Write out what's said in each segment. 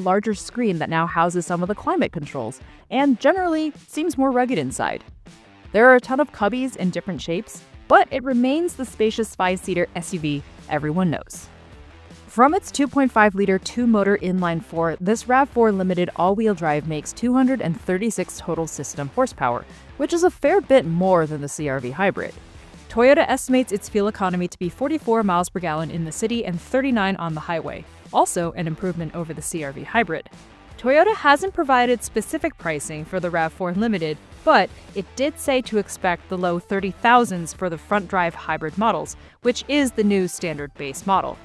larger screen that now houses some of the climate controls, and generally seems more rugged inside. There are a ton of cubbies in different shapes, but it remains the spacious 5-seater SUV everyone knows. From its 2.5-liter 2-motor inline-4, this RAV4 Limited all-wheel drive makes 236 total system horsepower, which is a fair bit more than the CR-V hybrid. Toyota estimates its fuel economy to be 44 miles per gallon in the city and 39 on the highway, also an improvement over the CR-V hybrid. Toyota hasn't provided specific pricing for the RAV4 Limited, but it did say to expect the low 30,000s for the front-drive hybrid models, which is the new standard base model.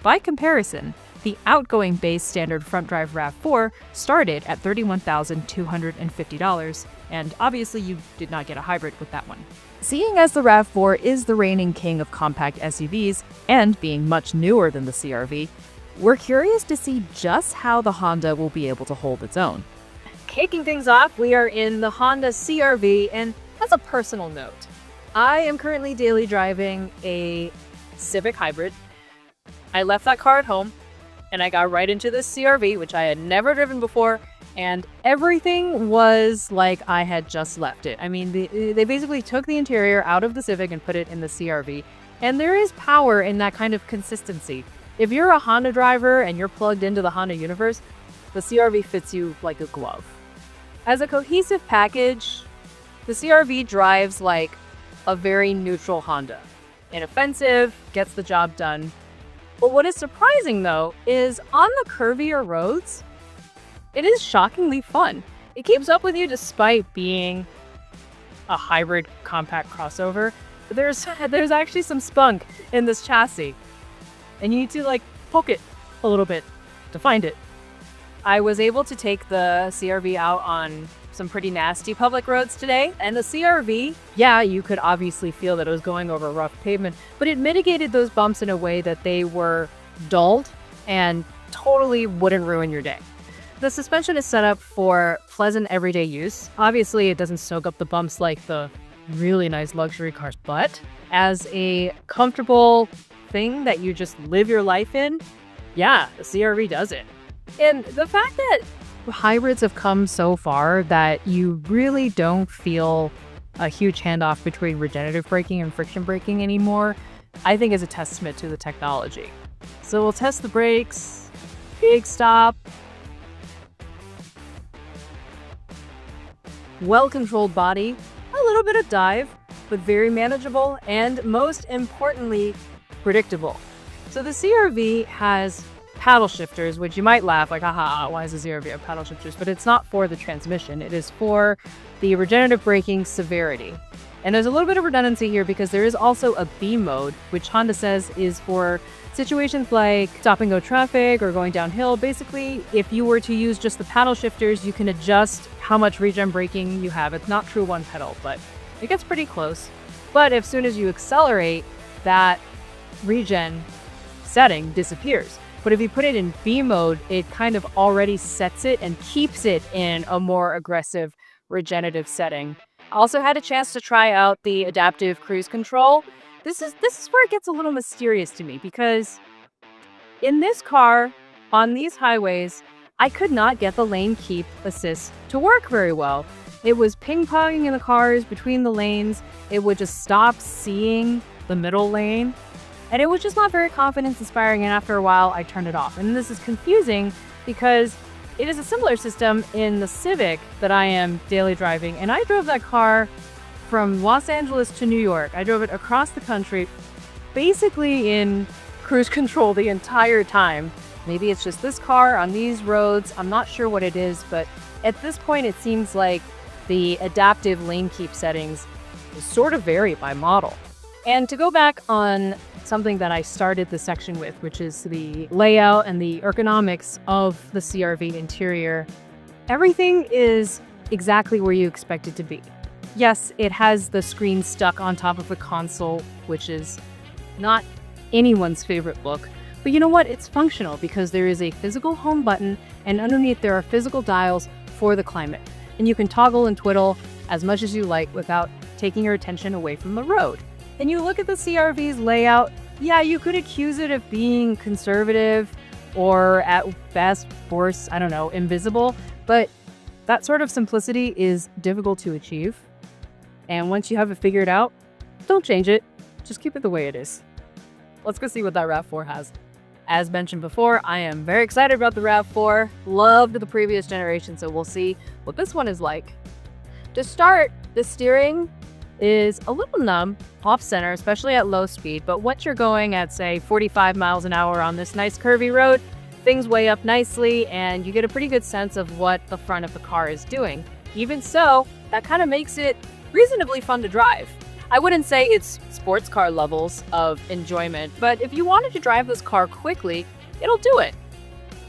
By comparison, the outgoing base standard front-drive RAV4 started at $31,250, and obviously you did not get a hybrid with that one. Seeing as the RAV4 is the reigning king of compact SUVs, and being much newer than the CR-V, we're curious to see just how the Honda will be able to hold its own. Kicking things off, we are in the Honda CR-V, and as a personal note, I am currently daily driving a Civic Hybrid. I left that car at home, and I got right into this CR-V, which I had never driven before, and everything was like I had just left it. I mean, they basically took the interior out of the Civic and put it in the CR-V, and there is power in that kind of consistency. If you're a Honda driver and you're plugged into the Honda universe, the CR-V fits you like a glove. As a cohesive package, the CR-V drives like a very neutral Honda. Inoffensive, gets the job done. But what is surprising, though, is on the curvier roads, it is shockingly fun. It keeps up with you despite being a hybrid compact crossover. There's actually some spunk in this chassis, and you need to like poke it a little bit to find it. I was able to take the CR-V out on some pretty nasty public roads today, and the CR-V, yeah, you could obviously feel that it was going over rough pavement, but it mitigated those bumps in a way that they were dulled and totally wouldn't ruin your day. The suspension is set up for pleasant everyday use. Obviously, it doesn't soak up the bumps like the really nice luxury cars, but as a comfortable thing that you just live your life in, yeah, the CR-V does it. And the fact that hybrids have come so far that you really don't feel a huge handoff between regenerative braking and friction braking anymore, I think is a testament to the technology. So we'll test the brakes. Big stop. Well-controlled body. A little bit of dive, but very manageable and, most importantly, predictable. So the CR-V has paddle shifters, which you might laugh like, haha, why does the CR-V have paddle shifters? But it's not for the transmission. It is for the regenerative braking severity. And there's a little bit of redundancy here because there is also a B mode, which Honda says is for situations like stop-and-go traffic or going downhill. Basically, if you were to use just the paddle shifters, you can adjust how much regen braking you have. It's not true one pedal, but it gets pretty close. But as soon as you accelerate, that regen setting disappears. But if you put it in B mode, it kind of already sets it and keeps it in a more aggressive regenerative setting. I also had a chance to try out the adaptive cruise control. This is where it gets a little mysterious to me, because in this car, on these highways, I could not get the lane keep assist to work very well. It was ping-ponging in the cars between the lanes. It would just stop seeing the middle lane. And it was just not very confidence-inspiring, and after a while, I turned it off. And this is confusing because it is a similar system in the Civic that I am daily driving, and I drove that car from Los Angeles to New York. I drove it across the country, basically in cruise control the entire time. Maybe it's just this car on these roads. I'm not sure what it is, but at this point, it seems like the adaptive lane keep settings sort of vary by model. And to go back on something that I started the section with, which is the layout and the ergonomics of the CR-V interior, everything is exactly where you expect it to be. Yes, it has the screen stuck on top of the console, which is not anyone's favorite look, but you know what? It's functional because there is a physical home button, and underneath there are physical dials for the climate. And you can toggle and twiddle as much as you like without taking your attention away from the road. And you look at the CR-V's layout, yeah, you could accuse it of being conservative, or at best, worst, I don't know, invisible. But that sort of simplicity is difficult to achieve. And once you have it figured out, don't change it. Just keep it the way it is. Let's go see what that RAV4 has. As mentioned before, I am very excited about the RAV4. Loved the previous generation, so we'll see what this one is like. To start, the steering is a little numb off-center, especially at low speed, but once you're going at, say, 45 miles an hour on this nice curvy road, things weigh up nicely and you get a pretty good sense of what the front of the car is doing. Even so, that kind of makes it reasonably fun to drive. I wouldn't say it's sports car levels of enjoyment, but if you wanted to drive this car quickly, it'll do it.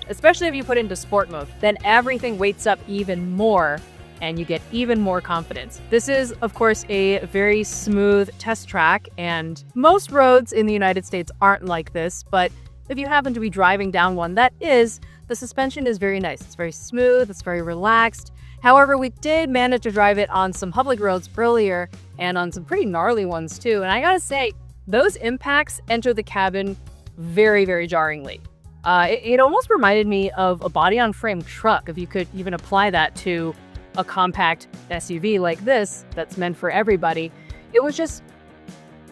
Especially if you put it into sport mode, then everything weights up even more and you get even more confidence. This is, of course, a very smooth test track, and most roads in the United States aren't like this, but if you happen to be driving down one that is, the suspension is very nice. It's very smooth, it's very relaxed. However, we did manage to drive it on some public roads earlier and on some pretty gnarly ones too. And I gotta say, those impacts enter the cabin very, very jarringly. It almost reminded me of a body-on-frame truck, if you could even apply that to a compact SUV like this that's meant for everybody. It was just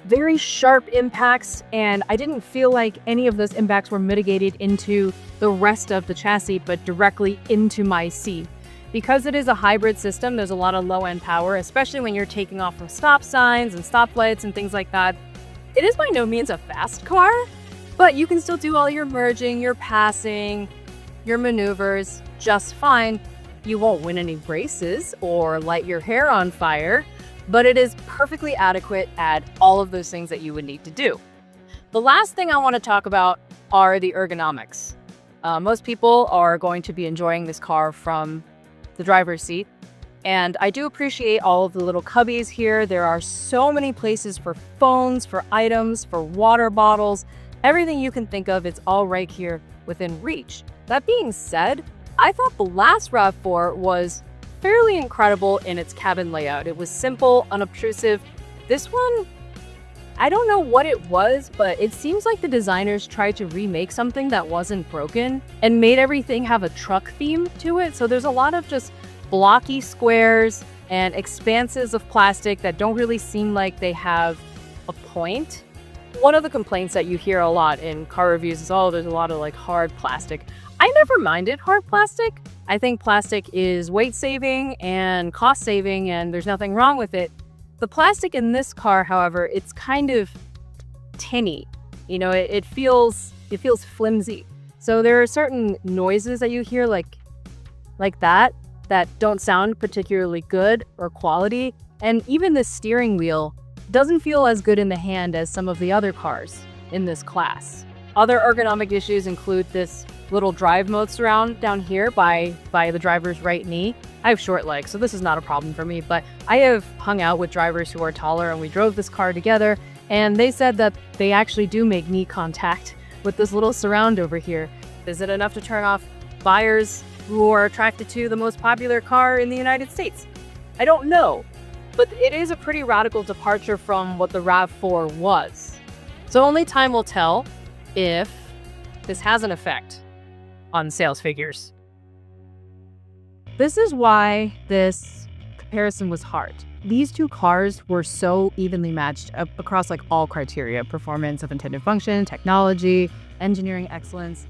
very sharp impacts, and I didn't feel like any of those impacts were mitigated into the rest of the chassis, but directly into my seat. Because it is a hybrid system, there's a lot of low-end power, especially when you're taking off from stop signs and stoplights and things like that. It is by no means a fast car, but you can still do all your merging, your passing, your maneuvers just fine. You won't win any races or light your hair on fire, but it is perfectly adequate at all of those things that you would need to do. The last thing I want to talk about are the ergonomics. Most people are going to be enjoying this car from the driver's seat, and I do appreciate all of the little cubbies here. There are so many places for phones, for items, for water bottles, everything you can think of, it's all right here within reach. That being said, I thought the last RAV4 was fairly incredible in its cabin layout. It was simple, unobtrusive. This one, I don't know what it was, but it seems like the designers tried to remake something that wasn't broken and made everything have a truck theme to it. So there's a lot of just blocky squares and expanses of plastic that don't really seem like they have a point. One of the complaints that you hear a lot in car reviews is, oh, there's a lot of like hard plastic. I never minded hard plastic. I think plastic is weight saving and cost saving, and there's nothing wrong with it. The plastic in this car, however, it's kind of tinny. You know, it feels flimsy. So there are certain noises that you hear like that don't sound particularly good or quality. And even the steering wheel doesn't feel as good in the hand as some of the other cars in this class. Other ergonomic issues include this little drive mode surround down here by the driver's right knee. I have short legs, so this is not a problem for me, but I have hung out with drivers who are taller, and we drove this car together, and they said that they actually do make knee contact with this little surround over here. Is it enough to turn off buyers who are attracted to the most popular car in the United States? I don't know, but it is a pretty radical departure from what the RAV4 was. So only time will tell if this has an effect on sales figures. This is why this comparison was hard. These two cars were so evenly matched across like all criteria: performance of intended function, technology, engineering excellence.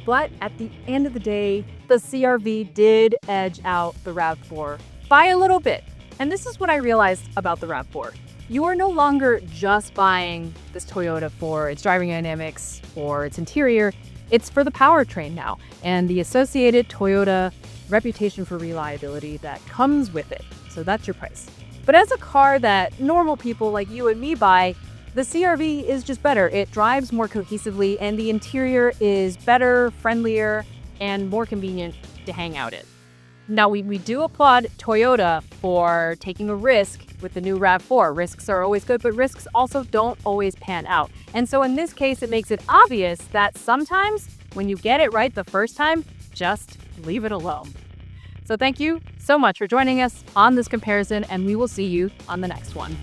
But at the end of the day, the CR-V did edge out the RAV4 by a little bit. And this is what I realized about the RAV4. You are no longer just buying this Toyota for its driving dynamics or its interior. It's for the powertrain now, and the associated Toyota reputation for reliability that comes with it. So that's your price. But as a car that normal people like you and me buy, the CR-V is just better. It drives more cohesively, and the interior is better, friendlier, and more convenient to hang out in. Now, we do applaud Toyota for taking a risk with the new RAV4. Risks are always good, but risks also don't always pan out. And so in this case, it makes it obvious that sometimes when you get it right the first time, just leave it alone. So thank you so much for joining us on this comparison, and we will see you on the next one.